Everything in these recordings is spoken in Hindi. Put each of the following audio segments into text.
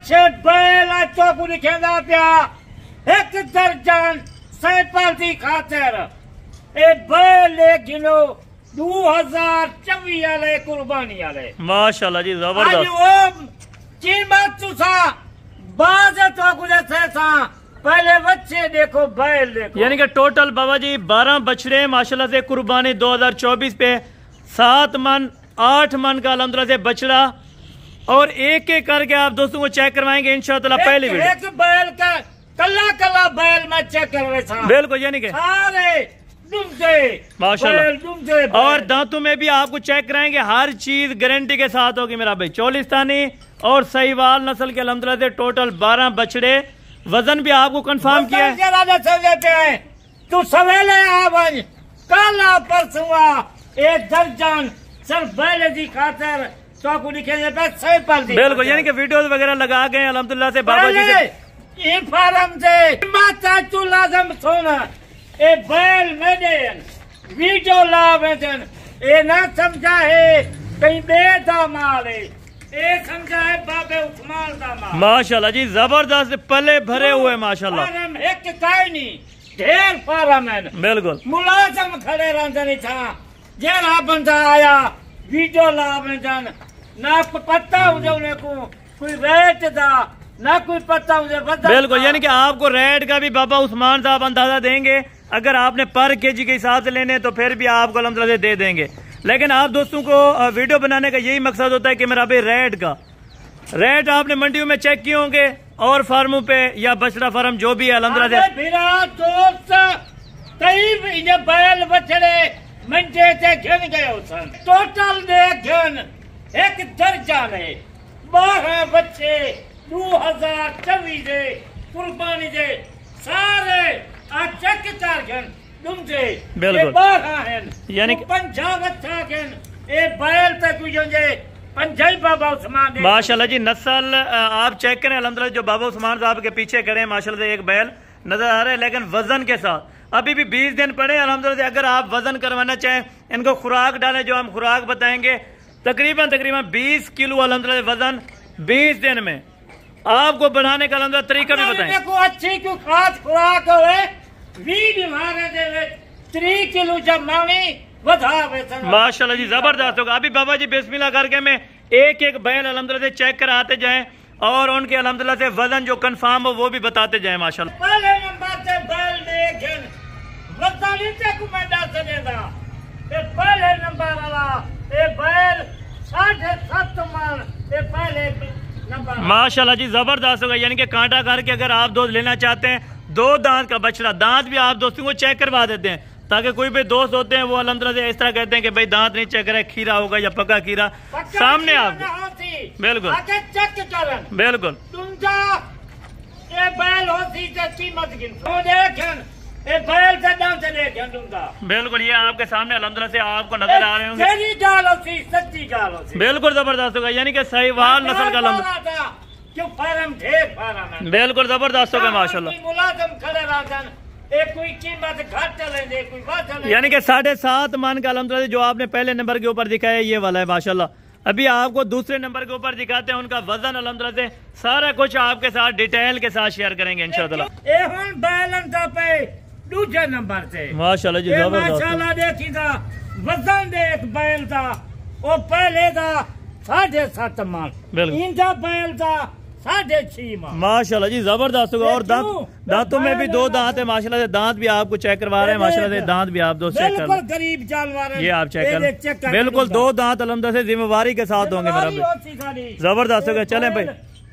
बैल चौकू लिखेंदा पिया एक दर्जन सैंपल की खातिर ए बैल गिनो 2024 वाले कुर्बानी वाले माशाल्लाह जी जबरदस्त। आज वो कीमत तुसा बाज चौकू जैसे सा पहले बच्चे देखो बैल देखो, यानी कि टोटल बाबा जी 12 बछड़े माशाल्लाह से कुर्बानी 2024 पे 7 मन 8 मन का अल्हम्दुलिल्लाह से बछड़ा, और एक एक करके आप दोस्तों को चेक करवाएंगे इंशाअल्लाह। पहली वीडियो एक बैल का कल्ला कल्ला बैल में चेक करवे था बिल्कुल, यानी कि सारे दुमते माशाल्लाह। और दांतों में भी आपको चेक कराएंगे, हर चीज गारंटी के साथ होगी मेरा भाई। चोलिस्तानी और सहीवाल नस्ल के अल्हम्दुलिल्लाह से टोटल 12 बछड़े, वजन भी आपको कंफर्म किया है। तू सवेले आवन काला परसुआ एक दर्जन सिर्फ बैल की खातिर चौकू लिखे बिल्कुल, यानी कि वीडियोस वगैरह लगा गए अल्हम्दुलिल्लाह से बाबा जी से फार्म से माता तू लाजम सोना ए बैल में वीडियो लावेजन ए ना समझा है कहीं बेदा माल है, ए समझा है बाबे उस्मान दा माल। माशाल्लाह जी जबरदस्त पले भरे हुए माशाल्लाह। फार्म एक काई नहीं ढेर फार्म है बिल्कुल, मुलाजम खड़े रहते नहीं था जरा बंदा आया वीडियो लावेजन ना कोई पता मुझे उन्हें को कोई रेट दा ना कोई पता मुझे बिल्कुल, यानी कि आपको रेट का भी बाबा उस्मान साहब अंदाजा देंगे। अगर आपने पर केजी के हिसाब से लेने तो फिर भी आपको अल्हम्दुलिल्लाह दे देंगे, लेकिन आप दोस्तों को वीडियो बनाने का यही मकसद होता है कि मेरा भाई रेट आपने मंडियों में चेक किए होंगे और फार्मों पे या बछड़ा फार्म जो भी है अल्हम्दुलिल्लाह बैल बछड़े मंडे से घिन गए टोटल दे घिन एक दर्जन है 12 बच्चे 2024 से कुर्बानी दे सारे चेक चार घन तुम से बिल्कुल, 12 हैं यानी 50 अच्छा घन ए बैल तक जो पंजाई बाबा उस्मान माशाल्लाह जी नस्ल आप चेक करें अल्हम्दुलिल्लाह। जो बाबा उस्मान साहब के पीछे खड़े हैं माशाल्लाह से एक बैल नजर आ रहा है, लेकिन वजन के साथ अभी भी 20 दिन पड़े अल्हम्दुलिल्लाह। अगर आप वजन करवाना चाहें इनको खुराक डालें, जो हम खुराक बताएंगे तकरीबन 20 किलो अल्हम्दुलिल्लाह वजन 20 दिन में आपको बढ़ाने का अल्हम्दुलिल्लाह तरीका भी बताएं। देखो अच्छी को खास खुराक होवे 20 मारे दे 3 किलो जब मांगी माशाल्लाह जी जबरदस्त होगा। अभी बाबा जी बिस्मिल्लाह करके मैं एक एक बैल अल्हम्दुलिल्लाह से चेक कराते जाएं और उनके अल्हम्दुलिल्लाह से वजन जो कंफर्म हो वो भी बताते जाएं माशाल्लाह। पहले नंबर से बैल देखें वजन तक मैं दस देगा पहले नंबर वाला ये बैल 7.5 मन ये पहले नंबर माशाल्लाह जी जबरदस्त होगा। यानी कि कांटा करके अगर आप दोस्त लेना चाहते हैं 2 दांत का बछड़ा, दांत भी आप दोस्तों को चेक करवा देते हैं ताकि कोई भी दोस्त होते हैं वो अल्हम्दुलिल्लाह से इस तरह कहते हैं कि भाई दांत नहीं चेक करे, खीरा होगा या पक्का खीरा सामने आपको बिल्कुल बिल्कुल ये बैल होती कीमत देखें ये बैल से दाम से देखें बिल्कुल। ये आपके सामने अल्हम्दुलिल्लाह से आपको नजर आ रहे होंगे सच्ची गाल होती बिल्कुल जबरदस्त होगा। यानी कि सहीवाल नस्ल का बिल्कुल जबरदस्त होगा माशाल्लाह। मुलाजम खड़े रहते कोई कीमत घट लेंगे कोई बात यानी कि 7.5 मन का अल्हम्दुलिल्लाह जो आपने पहले नंबर के ऊपर दिखाया ये वाला है माशाल्लाह। अभी आपको दूसरे नंबर के ऊपर दिखाते हैं उनका वजन अल्हम्दुलिल्लाह से सारा कुछ आपके साथ डिटेल के साथ शेयर करेंगे इंशाअल्लाह। दूसरे नंबर से माशाल्लाह जी माशाल्लाह देखी था वजन देख बैल था वो पहले था 7.5 मन इनका बैल था 6.5 मन माशाल्लाह जी जबरदस्त होगा। और दांतों में भी 2 दांत है माशाल्लाह से, दांत भी आपको चेक करवा रहे हैं माशाल्लाह से, दांत भी आप दोस्त चेक कर गरीब जानवर ये आप चेक कर बिल्कुल 2 दांत अल्हम्दुलिल्लाह से जिम्मेवारी के साथ होंगे मेरा भाई जबरदस्त होगा। चले भाई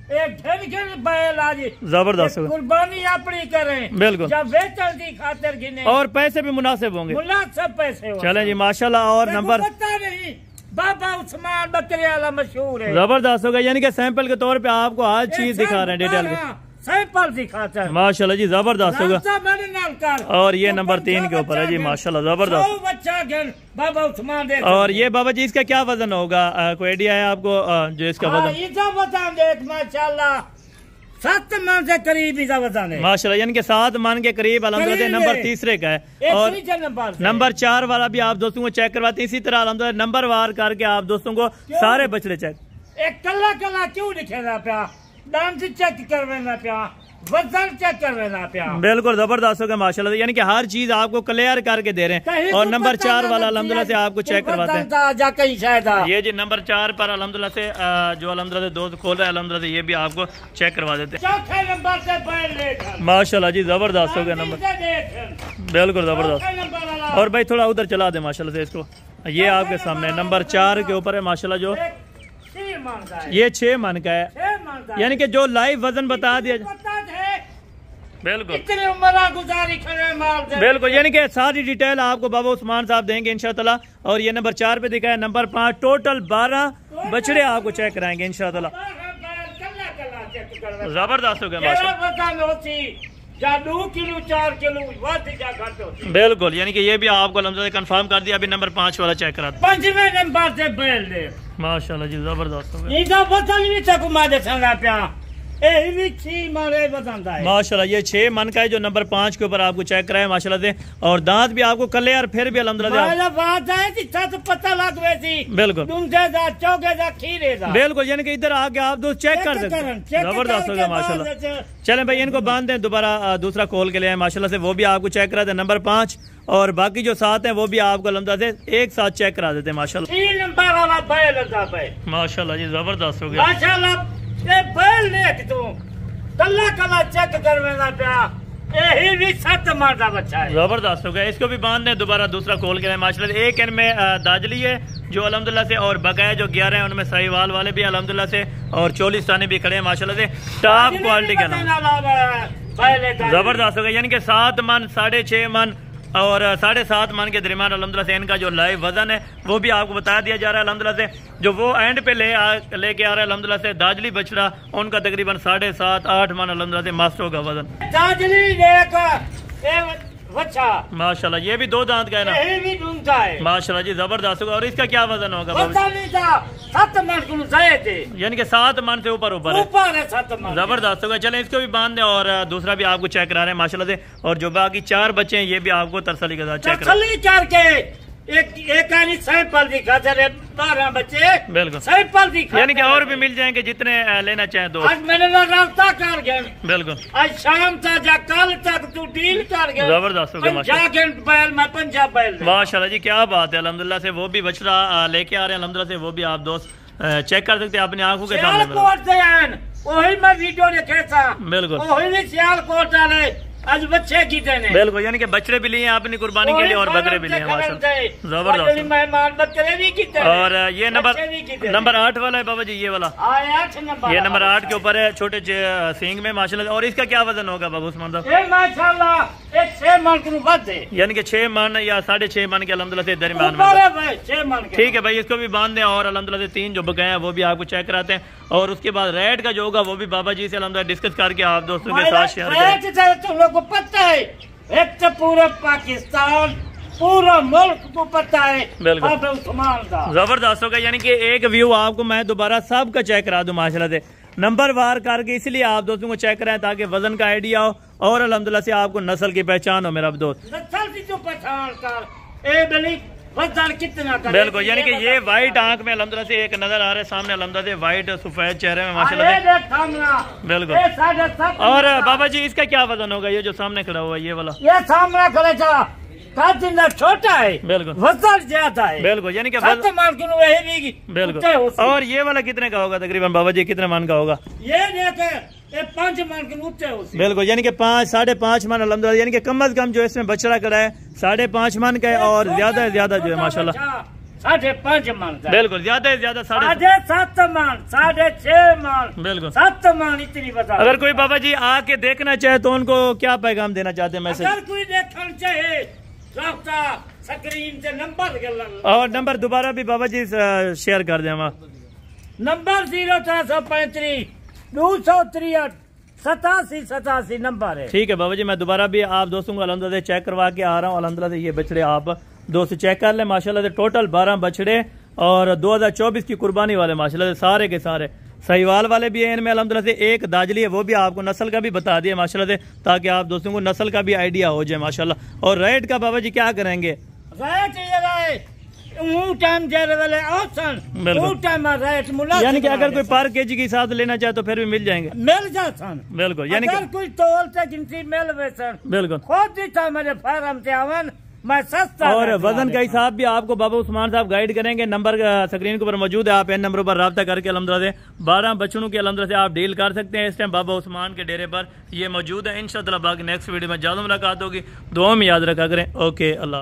बैल आज जबरदस्त होगा, कुर्बानी अपनी करें बिल्कुल जब वेतन की खातिर गिने और पैसे भी मुनासिब होंगे मुनासिब पैसे चले जी माशाल्लाह। और नंबर नहीं बाबा उस्मान बकरे वाला मशहूर है जबरदस्त होगा। यानी कि सैंपल के तौर पे आपको हर चीज दिखा रहे हैं डिटेल में सैंपल दिखाता है माशाल्लाह जी जबरदस्त होगा। और ये नंबर 3 के ऊपर है जी माशाल्लाह जबरदस्त बच्चा बाबा उस्मान दे। और ये बाबा जी इसका क्या वजन होगा, कोई आइडिया है आपको जो इसका वजन देख माशाल्लाह 7 मन से करीब इसका वजन है माशाल्लाह। यानी कि 7 मन के करीब अल्हम्दुलिल्लाह नंबर तीसरे का है। और नंबर 4 वाला भी आप दोस्तों को चेक करवाते हैं इसी तरह अल्हम्दुलिल्लाह नंबर वार करके आप दोस्तों को सारे बछड़े चेक एक कल्ला क्यों दिखेगा प्या दाम से चेक करवेना पिया, वजन चेक करवेना पिया। बिल्कुल जबरदस्त हो गया माशाल्लाह, यानी कि हर चीज आपको क्लियर करके दे रहे हैं। और नंबर 4 वाला अल्हम्दुलिल्लाह से आपको चेक करवाते हैं। ये जी नंबर 4 पर अल्हम्दुलिल्लाह से जो अल्हम्दुलिल्लाह से दोस्त खोल रहा है अल्हम्दुलिल्लाह से ये भी आपको चेक करवा देते हैं। चौथे नंबर से बैल लेकर माशाल्लाह जी जबरदस्त हो गया नंबर, बिल्कुल जबरदस्त। और भाई थोड़ा उधर चला दे माशाल्लाह से इसको, ये आपके सामने नंबर 4 के ऊपर है माशाल्लाह, जो ये 6 मन का है, यानी कि जो लाइव वजन बता दिया। बिल्कुल बिल्कुल, यानी कि सारी डिटेल आपको बाबा उस्मान साहब देंगे इंशाअल्लाह। और ये नंबर 4 पे दिखा है, नंबर 5 टोटल 12 बछड़े आपको चेक कराएंगे इंशाअल्लाह। जबरदस्त हो गया माशाल्लाह। 2 किलो 4 किलो बिल्कुल, यानी कि ये भी आपको अल्हम्दुलिल्लाह कंफर्म कर दिया। अभी नंबर 5 वाला चेक करा, 5वें नंबर से बैल ले माशाल्लाह जी जबरदस्त हो गया। इदा वजन भी तक मादे संगा पिया, ए भी 6 मारे बतांदा है माशाल्लाह। ये 6 मन का है जो नंबर 5 के ऊपर आपको चेक कराया माशाल्लाह से। और दांत भी आपको कले यार फिर भी अल्हम्दुलिल्लाह बात है कि तो पता लग वैसी बिल्कुल दूंधेदा चौकेदा खीरेदा बिल्कुल, यानी कि इधर आके आप दोस्त चेक कर सकते हैं। जबरदस्त हो गया माशाल्लाह। चलें भाई इनको बांध दें, दोबारा दूसरा कॉल के लिए माशाल्लाह से वो भी आपको चेक करा दें नंबर 5। और बाकी जो 7 है वो भी आपको अल्हम्दुलिल्लाह से एक साथ चेक करा देते हैं माशाल्लाह। 3 नंबर वाला बैल था भाई माशाल्लाह जी जबरदस्त हो गया माशाल्लाह। ये बैल देख तू कल्ला कल्ला चेक करवेना पिया, यही भी 7 मार का बच्चा है। जबरदस्त हो गया, इसको भी बांध दें, दोबारा दूसरा कॉल करें माशाल्लाह। एक इनमें दाजली है जो अल्हम्दुलिल्लाह से, और बकाया जो 11 है उनमें साहिवाल वाले भी अल्हम्दुलिल्लाह से, और चोलिस्तानी भी खड़े हैं माशाल्लाह से। टॉप क्वालिटी का नाम जबरदस्त हो गया, यानी कि 7 मन 6.5 मन और 7.5 मन के दरमियान अल्हम्दुलिल्लाह से इनका जो लाइव वजन है वो भी आपको बता दिया जा रहा है अल्हम्दुलिल्लाह से। जो वो एंड पे लेके आ रहा है अल्हम्दुलिल्लाह से दाजली बछड़ा, उनका तकरीबन 7.5-8 मन अल्हम्दुलिल्लाह से मस्त होगा वजन। दाजली माशाल्लाह, ये भी 2 दांत का है ना, ये भी दूंगा है माशाल्लाह जी जबरदस्त होगा। और इसका क्या वजन होगा? 7 मन को थे, यानी कि 7 मन से ऊपर है 7 मन। जबरदस्त होगा। चलें इसको भी बांध दें और दूसरा भी आपको चेक करा रहे हैं माशाल्लाह से। और जो बाकी 4 बच्चे हैं ये भी आपको तरसली के साथ चेक करा एक सैंपल दिखा 12 बच्चे बिल्कुल सैंपल दिखा, यानी कि और भी मिल जाएंगे जितने लेना चाहें दो। आज मैंने रब्ता कर गया बिल्कुल, आज शाम तक या कल तक तू डील कर गया। जबरदस्त हो गया पंजाब बैल माशाल्लाह जी, क्या बात है अल्हम्दुलिल्लाह से। वो भी बछड़ा लेके आ रहे हैं अल्हम्दुलिल्लाह से, वो भी आप दोस्त चेक कर सकते हैं अपनी आंखों के सामने। वही मैं वीडियो देखे था बिल्कुल, वही सियालकोट वाले आज बच्चे जीते ने बिल्कुल, यानी कि बछड़े भी लिए अपनी कुर्बानी के लिए और बकरे भी लिए माशाल्लाह जबरदस्त। मेहमान बकरे भी कीते और ये नंबर 8 वाला है बाबा जी, ये वाला 8 नंबर, ये नंबर 8 के ऊपर है छोटे सींग में माशाल्लाह। और इसका क्या वजन होगा बाबू उस्मान साहब? ये माशाल्लाह 6 मन के बाद है, यानी कि 6 मन या 6.5 मन के अल्हम्दुलिल्लाह से दरमियान में 6 मन के। ठीक है भाई, इसको भी बांध दें और अल्हम्दुलिल्लाह से 3 जो बकाया हैं वो भी आपको चेक कराते हैं। और उसके बाद रेट का जो होगा वो भी बाबा जी से अल्हम्दुलिल्लाह डिस्कस करके आप दोस्तों के साथ शेयर करें। तुम लोग को पता है, एक तो पूरा पाकिस्तान पूरा मुल्क को पता है बिल्कुल उस्मान का जबरदस्त होगा। यानी कि एक व्यू आपको मैं दोबारा सब का चेक करा दूं माशाल्लाह से, नंबर वार करके, इसलिए आप दोस्तों को चेक कराएं ताकि वजन का आइडिया हो और अल्हम्दुलिल्लाह से आपको नस्ल की पहचान हो। मेरा दोस्त नस्ल की जो पहचान कर वजन कितना बिल्कुल, यानी कि ये व्हाइट आंख में अल्हम्दुलिल्लाह से एक नजर आ रहा है सामने अल्हम्दुलिल्लाह से, व्हाइट सफेद चेहरे में माशाल्लाह बिल्कुल। और बाबा जी इसका क्या वजन होगा? ये जो सामने खड़ा हुआ है ये वाला, ये सामने खड़ा था छोटा है बिल्कुल, वजन ज्यादा है बिल्कुल, यानी कि बिल्कुल। और ये वाला कितने का होगा तकरीबन बाबा जी, कितने मन का होगा? ये देखे 5 मन के ऊंचे बिल्कुल, यानी कि 5-5.5 मन अल्हम्दुलिल्लाह, यानी कि कम अज कम जो इसमें बछड़ा खड़ा है 5.5 मन का है और ज्यादा से ज्यादा जो है माशाल्लाह 5.5 मन का, बिल्कुल, ज्यादा से ज्यादा 7.5 मन 6.5 मन बिल्कुल 7 मन इतनी बता। अगर कोई बाबा जी आके देखना चाहे तो उनको क्या पैगाम देना चाहते हैं मैसेज? अगर कोई देखना चाहे स्क्रीन से नंबर और नंबर दोबारा भी बाबा जी शेयर कर दें वहाँ, नंबर 0335 263 87 नंबर है। ठीक है बाबा जी, मैं दोबारा भी आप दोस्तों को अल्हम्दुलिल्लाह चेक करवा के आ रहा हूँ अल्हम्दुलिल्लाह से। ये बछड़े आप दोस्त चेक कर ले माशाल्लाह से, टोटल 12 बछड़े और 2024 की कुर्बानी वाले माशाल्लाह से, सारे के सारे सहीवाल वाले भी हैं इनमें अल्हम्दुलिल्लाह से। एक दाजली है वो भी आपको नस्ल का भी बता दिया माशाल्लाह से, ताकि आप दोस्तों को नस्ल का भी आइडिया हो जाए माशाल्लाह। और रेट का बाबा जी क्या करेंगे? रेट टाइम जेरे वाले औसन बिल्कुल। टाइम रेट मुला यानी कि अगर कोई पर केजी के हिसाब से लेना चाहे तो फिर भी मिल जाएंगे, मिल जासन। बिल्कुल। यानी अगर कि कोई तोल से गिनती मिल वैसन बिल्कुल। खुद ही था मेरे फार्म से आवन मैं सस्ता और रेट वजन लगा का हिसाब भी आपको बाबा उस्मान साहब गाइड करेंगे। नंबर स्क्रीन के ऊपर मौजूद है, आप इन नंबरों पर रब्ता करके अल्हम्दुलिल्लाह से 12 बच्चों के अल्हम्दुलिल्लाह से आप डील कर सकते हैं। इस टाइम बाबा उस्मान के डेरे पर ये मौजूद है। इंशाअल्लाह बाकी नेक्स्ट वीडियो में ज़्यादा मुलाकात होगी। दुआ में याद रखा करें। ओके, अल्लाह।